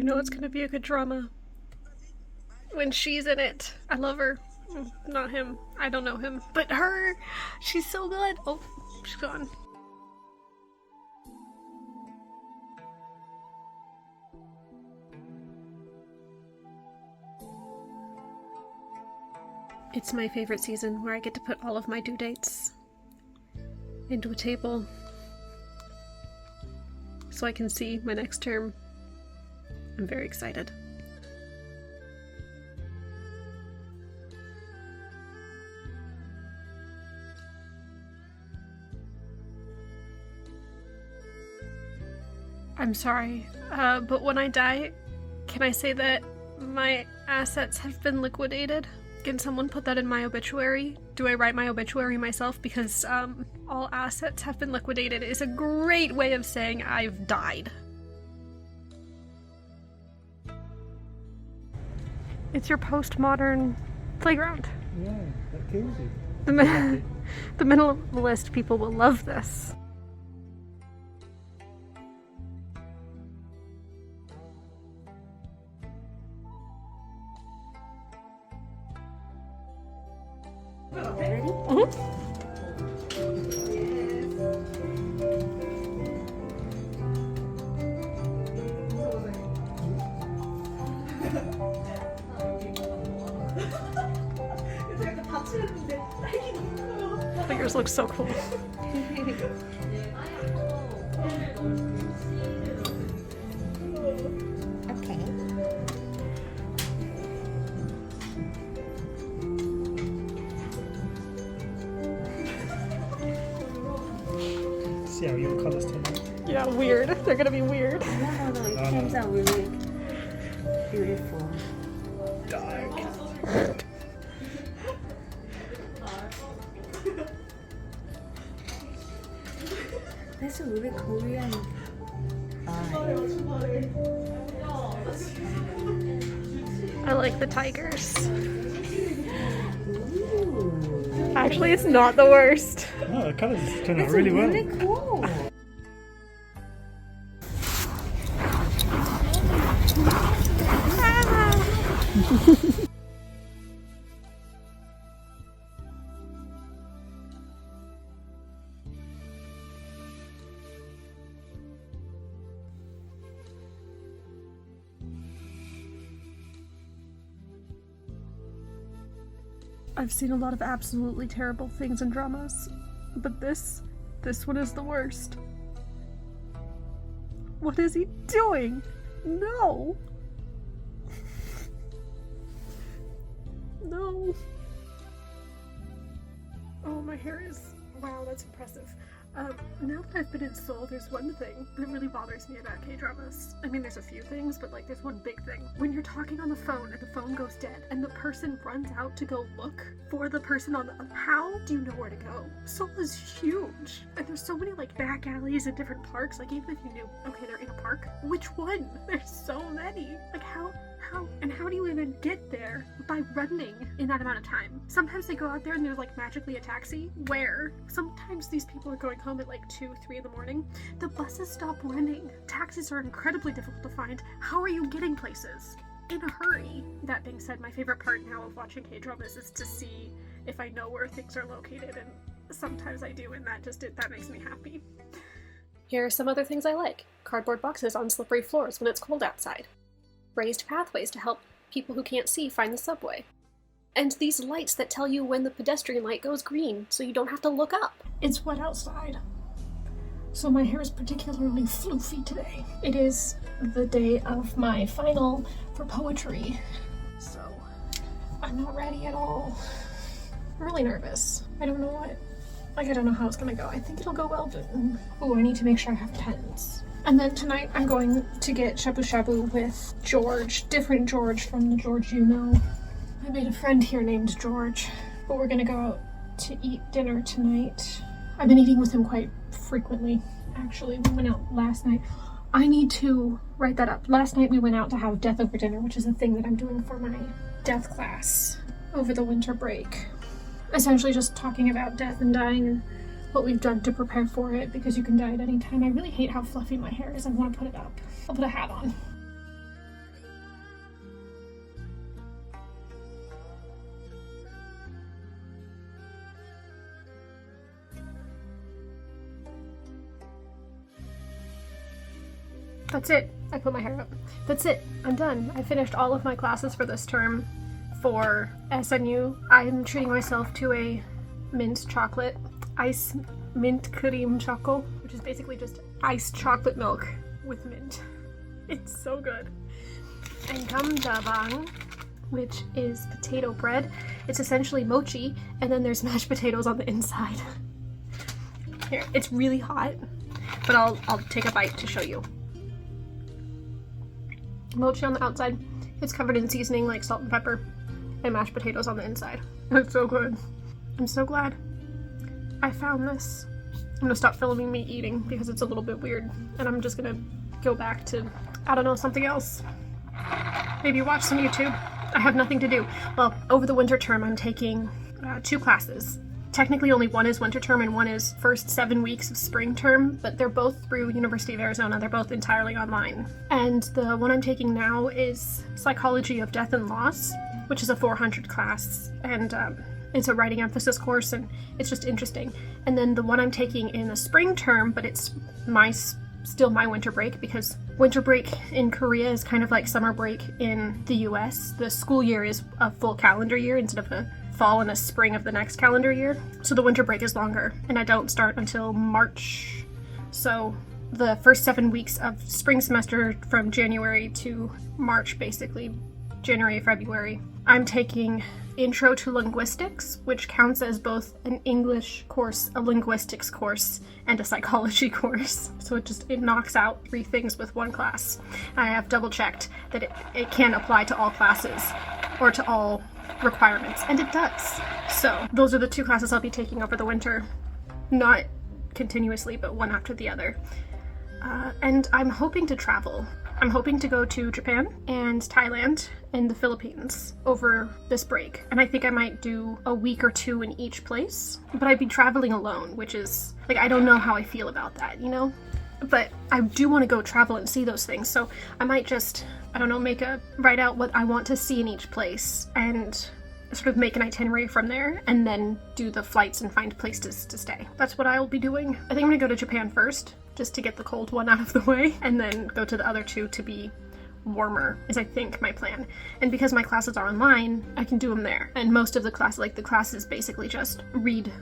know it's gonna be a good drama when she's in it. I love her. Not him. I don't know him. But her! She's so good! Oh, she's gone. It's my favorite season where I get to put all of my due dates into a table so I can see my next term. I'm very excited. I'm sorry, but when I die, can I say that my assets have been liquidated? Can someone put that in my obituary? Do I write my obituary myself? Because all assets have been liquidated is a great way of saying I've died. It's your postmodern playground. Yeah, that cozy. The minimalist people will love this. Ready? But yours looks so cool. Okay. See how your colours turn out. Yeah, weird. They're gonna be weird. No, it turns out really beautiful. Dark. That's a really Korean vibe. I like the tigers. Ooh. Actually, it's not the worst. Oh, the colours turn out That's really well. really cool. I've seen a lot of absolutely terrible things in dramas, but this one is the worst. What is he doing? No! No. Oh, my hair is... Wow, that's impressive. Now that I've been in Seoul, there's one thing that really bothers me about K-dramas. I mean, there's a few things, but like there's one big thing. When you're talking on the phone and the phone goes dead and the person runs out to go look for the person on the other, how do you know where to go? Seoul is huge, and there's so many like back alleys and different parks. Like even if you knew, okay, they're in a park, which one? There's so many. Like how do you even get there by running in that amount of time? Sometimes they go out there and there's like magically a taxi. Where? Sometimes these people are going home at like 2, 3 in the morning. The buses stop running. Taxis are incredibly difficult to find. How are you getting places in a hurry? That being said, my favorite part now of watching K-dramas is to see if I know where things are located, and sometimes I do, and that makes me happy. Here are some other things I like. Cardboard boxes on slippery floors when it's cold outside. Raised pathways to help people who can't see find the subway. And these lights that tell you when the pedestrian light goes green, so you don't have to look up. It's wet outside, so my hair is particularly floofy today. It is the day of my final for poetry, so I'm not ready at all. I'm really nervous. I don't know how it's gonna go. I think it'll go well, but I need to make sure I have pens. And then tonight I'm going to get shabu shabu with George, different George from the George you know. I made a friend here named George, but we're gonna go out to eat dinner tonight. I've been eating with him quite frequently, actually. We went out last night. I need to write that up. Last night we went out to have death over dinner, which is a thing that I'm doing for my death class over the winter break. Essentially just talking about death and dying and what we've done to prepare for it, because you can die at any time. I really hate how fluffy my hair is. I want to put it up. I'll put a hat on. That's it. I put my hair up. That's it. I'm done. I finished all of my classes for this term. For SNU, I'm treating myself to a mint chocolate ice mint cream choco, which is basically just iced chocolate milk with mint. It's so good. And gamjabang, which is potato bread. It's essentially mochi, and then there's mashed potatoes on the inside. Here, it's really hot, but I'll take a bite to show you. Mochi on the outside, it's covered in seasoning like salt and pepper, and mashed potatoes on the inside. It's so good. I'm so glad I found this. I'm gonna stop filming me eating because it's a little bit weird, and I'm just gonna go back to, I don't know, something else. Maybe watch some YouTube. I have nothing to do. Well, over the winter term I'm taking 2 classes. Technically only one is winter term and one is first 7 weeks of spring term, but they're both through University of Arizona. They're both entirely online. And the one I'm taking now is Psychology of Death and Loss, which is a 400 class, and it's a writing emphasis course, and it's just interesting. And then the one I'm taking in the spring term, but it's still my winter break, because winter break in Korea is kind of like summer break in the US. The school year is a full calendar year instead of a fall and a spring of the next calendar year. So the winter break is longer, and I don't start until March. So the first 7 weeks of spring semester from January to March, basically, January, February, I'm taking Intro to Linguistics, which counts as both an English course, a linguistics course, and a psychology course. So it knocks out 3 things with one class. I have double checked that it can apply to all classes or to all requirements, and it does. So those are the 2 classes I'll be taking over the winter, not continuously, but one after the other. And I'm hoping to travel. I'm hoping to go to Japan and Thailand and the Philippines over this break. And I think I might do a week or 2 in each place. But I'd be traveling alone, which is, like, I don't know how I feel about that, you know? But I do want to go travel and see those things. So I might just, I don't know, write out what I want to see in each place and sort of make an itinerary from there, and then do the flights and find places to stay. That's what I'll be doing. I think I'm gonna go to Japan first, just to get the cold one out of the way, and then go to the other 2 to be warmer, is I think my plan. And because my classes are online, I can do them there. And most of the class is basically just read,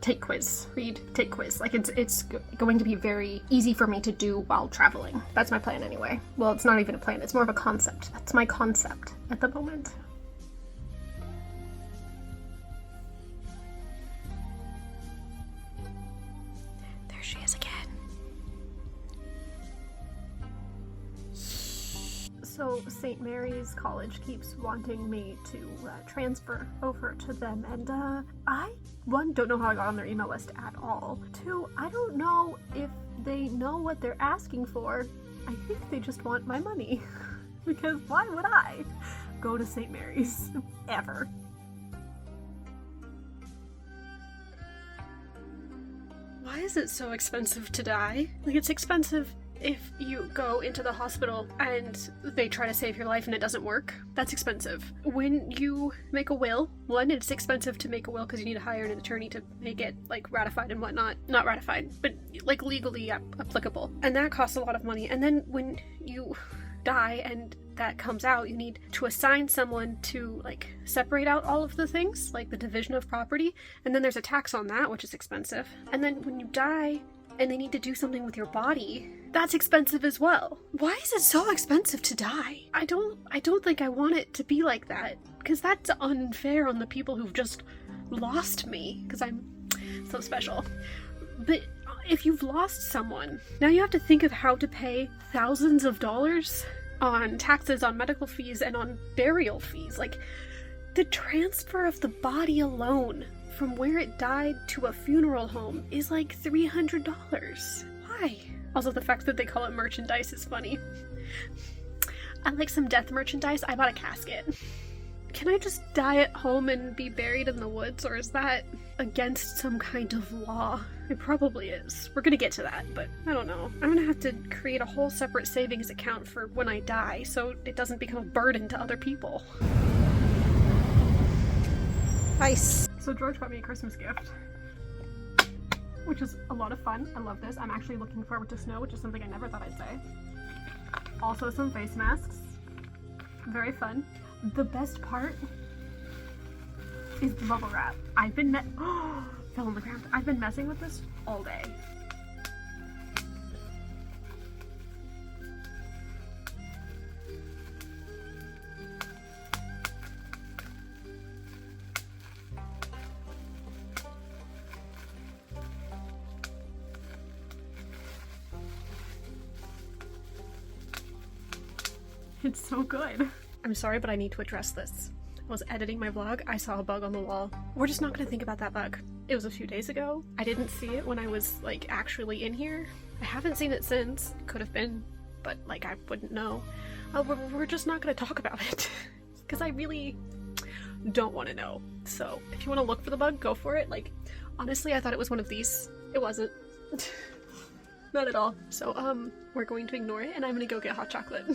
take quiz, read, take quiz. Like it's going to be very easy for me to do while traveling. That's my plan anyway. Well, it's not even a plan, it's more of a concept. That's my concept at the moment. She is again. So St. Mary's College keeps wanting me to transfer over to them, and I, 1, don't know how I got on their email list at all. 2, I don't know if they know what they're asking for. I think they just want my money. Because why would I go to St. Mary's ever? Why is it so expensive to die? Like, it's expensive if you go into the hospital and they try to save your life and it doesn't work. That's expensive. When you make a will, 1, it's expensive to make a will because you need to hire an attorney to make it, like, ratified and whatnot. Not ratified, but, like, legally applicable. And that costs a lot of money. And then when you die and that comes out, you need to assign someone to, like, separate out all of the things, like the division of property, and then there's a tax on that, which is expensive. And then when you die and they need to do something with your body, that's expensive as well. Why is it so expensive to die? I don't think I want it to be like that, because that's unfair on the people who've just lost me, because I'm so special. But if you've lost someone, now you have to think of how to pay thousands of dollars on taxes, on medical fees, and on burial fees. Like, the transfer of the body alone from where it died to a funeral home is like $300. Why? Also, the fact that they call it merchandise is funny. I like some death merchandise. I bought a casket. Can I just die at home and be buried in the woods, or is that against some kind of law? It probably is. We're gonna get to that, but I don't know. I'm gonna have to create a whole separate savings account for when I die, so it doesn't become a burden to other people. Nice. So George got me a Christmas gift, which is a lot of fun. I love this. I'm actually looking forward to snow, which is something I never thought I'd say. Also some face masks. Very fun. The best part is the bubble wrap. I've been fell on the ground. I've been messing with this all day. It's so good. I'm sorry, but I need to address this. I was editing my vlog, I saw a bug on the wall. We're just not gonna think about that bug. It was a few days ago. I didn't see it when I was like actually in here. I haven't seen it since. Could have been, but like I wouldn't know. We're just not gonna talk about it because I really don't want to know. So if you want to look for the bug, go for it. Like honestly, I thought it was one of these. It wasn't. Not at all. So we're going to ignore it and I'm gonna go get hot chocolate.